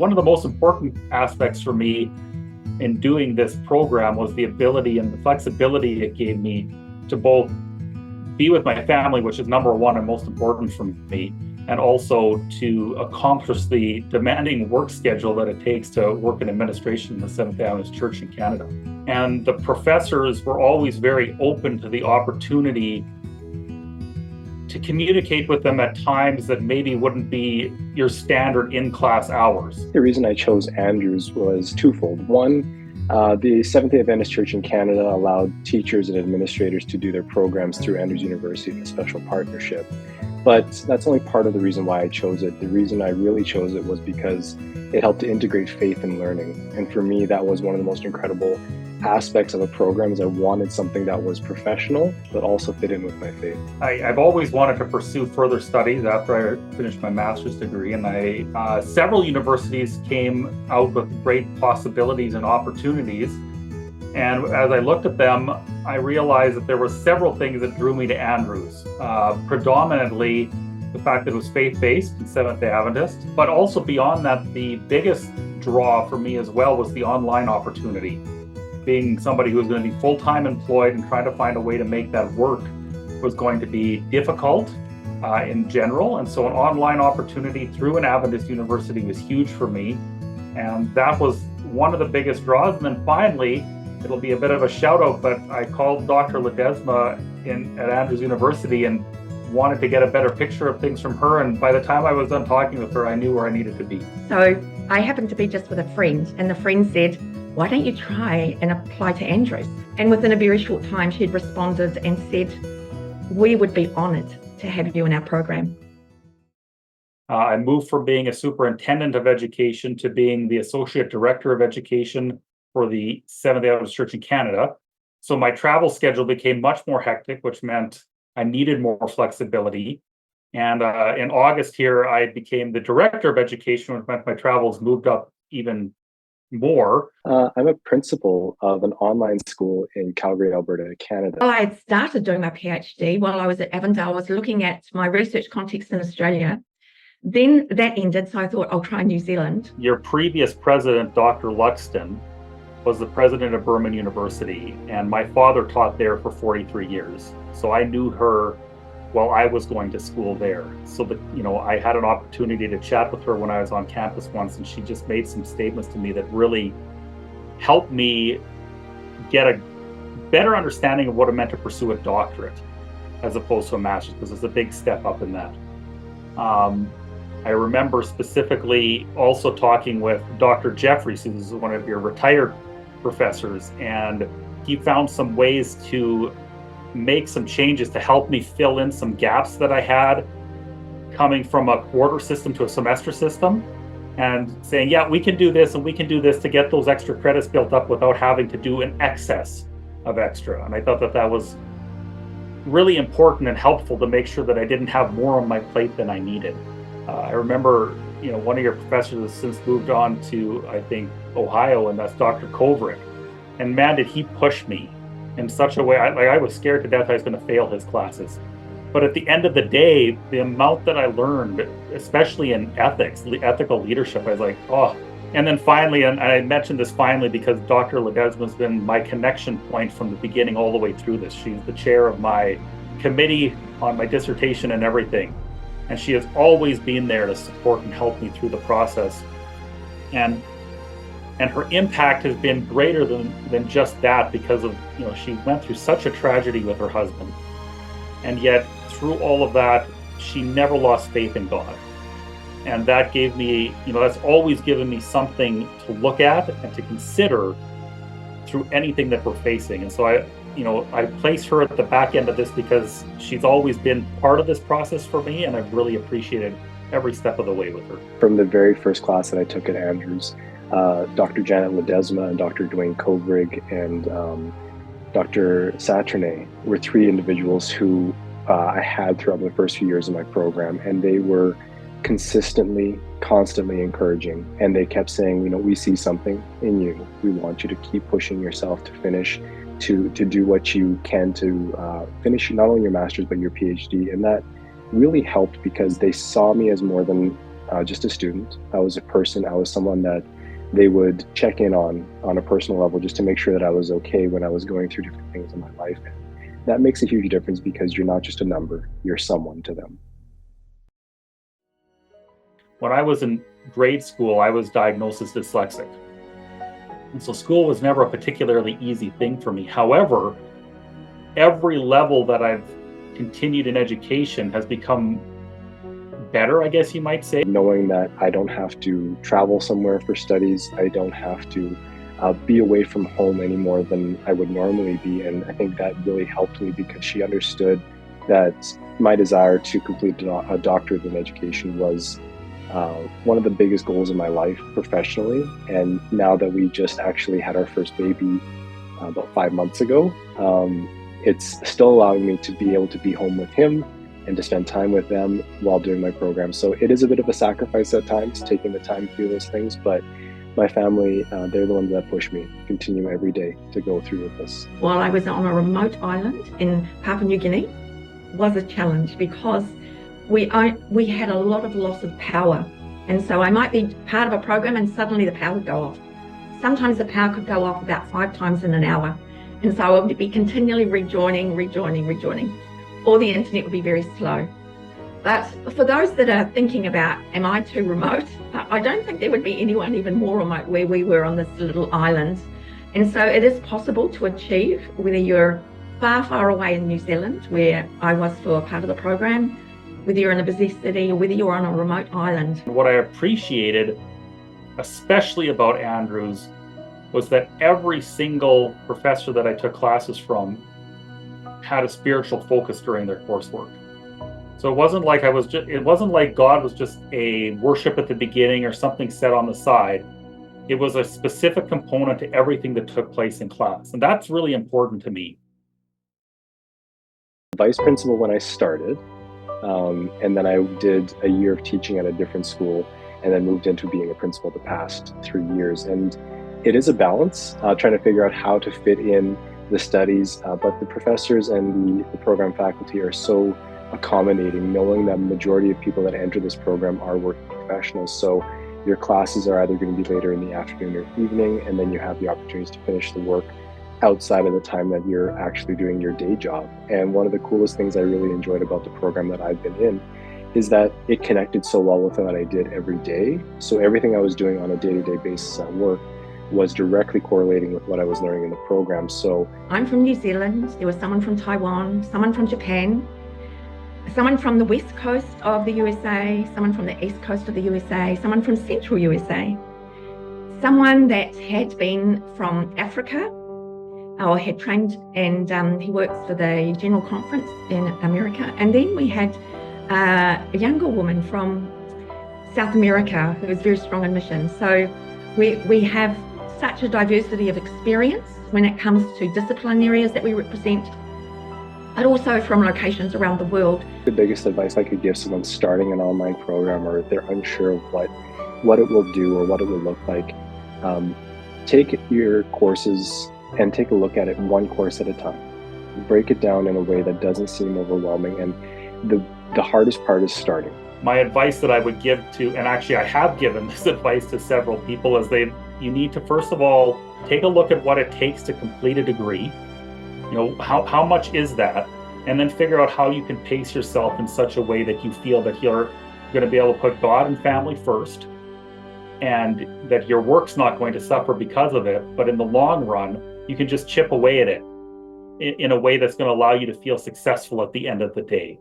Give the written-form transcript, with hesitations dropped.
one of the most important aspects for me in doing this program was the ability and the flexibility it gave me to both be with my family, which is number one and most important for me, and also to accomplish the demanding work schedule that it takes to work in administration in the Seventh-day Adventist Church in Canada. And the professors were always very open to the opportunity to communicate with them at times that maybe wouldn't be your standard in-class hours. The reason I chose Andrews was twofold. One, the Seventh-day Adventist Church in Canada allowed teachers and administrators to do their programs through Andrews University in a special partnership. But that's only part of the reason why I chose it. The reason I really chose it was because it helped to integrate faith and learning. And for me, that was one of the most incredible aspects of a program, is I wanted something that was professional, but also fit in with my faith. I've always wanted to pursue further studies after I finished my master's degree, and several universities came out with great possibilities and opportunities. And as I looked at them, I realized that there were several things that drew me to Andrews. Predominantly the fact that it was faith-based and Seventh-day Adventist, but also beyond that, the biggest draw for me as well was the online opportunity. Being somebody who was going to be full-time employed and trying to find a way to make that work was going to be difficult in general. And so an online opportunity through an Adventist university was huge for me. And that was one of the biggest draws. And then finally, it'll be a bit of a shout out, but I called Dr. Ledesma at Andrews University and wanted to get a better picture of things from her. And by the time I was done talking with her, I knew where I needed to be. So I happened to be just with a friend, and the friend said, "Why don't you try and apply to Andrews?" And within a very short time, she'd responded and said, "We would be honored to have you in our program." I moved from being a superintendent of education to being the associate director of education for the Seventh-day Adventist Church in Canada. So my travel schedule became much more hectic, which meant I needed more flexibility. And in August here, I became the director of education, which meant my travels moved up even more. I'm a principal of an online school in Calgary, Alberta, Canada. Well, I had started doing my PhD while I was at Avondale. I was looking at my research context in Australia. Then that ended, so I thought I'll try New Zealand. Your previous president, Dr. Luxton, was the president of Burman University, and my father taught there for 43 years. So I knew her while I was going to school there. So I had an opportunity to chat with her when I was on campus once, and she just made some statements to me that really helped me get a better understanding of what it meant to pursue a doctorate as opposed to a master's, because it's a big step up in that. I remember specifically also talking with Dr. Jeffries, who's one of your retired professors, and he found some ways to make some changes to help me fill in some gaps that I had coming from a quarter system to a semester system, and saying, yeah, we can do this and we can do this to get those extra credits built up without having to do an excess of extra. And I thought that was really important and helpful to make sure that I didn't have more on my plate than I needed. I remember, one of your professors has since moved on to, I think, Ohio, and that's Dr. Kovrick. And man, did he push me in such a way, I was scared to death I was going to fail his classes. But at the end of the day, the amount that I learned, especially in ethics, ethical leadership, I was like, oh. And then finally, and I mentioned this finally because Dr. Ledesma has been my connection point from the beginning all the way through this. She's the chair of my committee on my dissertation and everything. And she has always been there to support and help me through the process. And her impact has been greater than just that, because of, she went through such a tragedy with her husband. And yet through all of that, she never lost faith in God. And that gave me, that's always given me something to look at and to consider through anything that we're facing. And so I place her at the back end of this because she's always been part of this process for me, and I've really appreciated every step of the way with her. From the very first class that I took at Andrews, Dr. Janet Ledesma and Dr. Dwayne Kovrig and Dr. Saturne were three individuals who I had throughout the first few years of my program, and they were constantly encouraging, and they kept saying, we see something in you. We want you to keep pushing yourself to finish, to do what you can to finish not only your master's but your PhD. And that really helped because they saw me as more than just a student. I was a person. I was someone that they would check in on a personal level just to make sure that I was okay when I was going through different things in my life. And that makes a huge difference because you're not just a number, you're someone to them. When I was in grade school, I was diagnosed as dyslexic. And so school was never a particularly easy thing for me. However, every level that I've continued in education has become better, I guess you might say. Knowing that I don't have to travel somewhere for studies, I don't have to be away from home any more than I would normally be. And I think that really helped me because she understood that my desire to complete a doctorate in education was one of the biggest goals of my life professionally. And now that we just actually had our first baby about 5 months ago, it's still allowing me to be able to be home with him and to spend time with them while doing my program. So it is a bit of a sacrifice at times, taking the time to do those things, but my family, they're the ones that push me to continue every day to go through with this. While I was on a remote island in Papua New Guinea, was a challenge because we had a lot of loss of power. And so I might be part of a program and suddenly the power would go off. Sometimes the power could go off about 5 times in an hour. And so I would be continually rejoining, or the internet would be very slow. But for those that are thinking about, am I too remote? I don't think there would be anyone even more remote where we were on this little island. And so it is possible to achieve, whether you're far, far away in New Zealand, where I was for part of the program, whether you're in a busy city or whether you're on a remote island. What I appreciated, especially about Andrews, was that every single professor that I took classes from had a spiritual focus during their coursework. So it wasn't like God was just a worship at the beginning or something set on the side. It was a specific component to everything that took place in class. And that's really important to me. Vice principal when I started, and then I did a year of teaching at a different school and then moved into being a principal the past 3 years. And it is a balance, trying to figure out how to fit in the studies, but the professors and the program faculty are so accommodating, knowing that the majority of people that enter this program are working professionals. So your classes are either going to be later in the afternoon or evening, and then you have the opportunities to finish the work outside of the time that you're actually doing your day job. And one of the coolest things I really enjoyed about the program that I've been in is that it connected so well with what I did every day. So everything I was doing on a day-to-day basis at work was directly correlating with what I was learning in the program. So I'm from New Zealand. There was someone from Taiwan, someone from Japan, someone from the west coast of the USA, someone from the east coast of the USA, someone from central USA, someone that had been from Africa or had trained, and he works for the General Conference in America. And then we had a younger woman from South America who is very strong in mission. So we have such a diversity of experience when it comes to discipline areas that we represent, but also from locations around the world. The biggest advice I could give someone starting an online program, or if they're unsure of what it will do or what it will look like, take your courses and take a look at it one course at a time. Break it down in a way that doesn't seem overwhelming, and the hardest part is starting. My advice that I would give to, and actually I have given this advice to several people, is you need to first of all take a look at what it takes to complete a degree. You know, how much is that? And then figure out how you can pace yourself in such a way that you feel that you're going to be able to put God and family first, and that your work's not going to suffer because of it. But in the long run, you can just chip away at it in a way that's going to allow you to feel successful at the end of the day.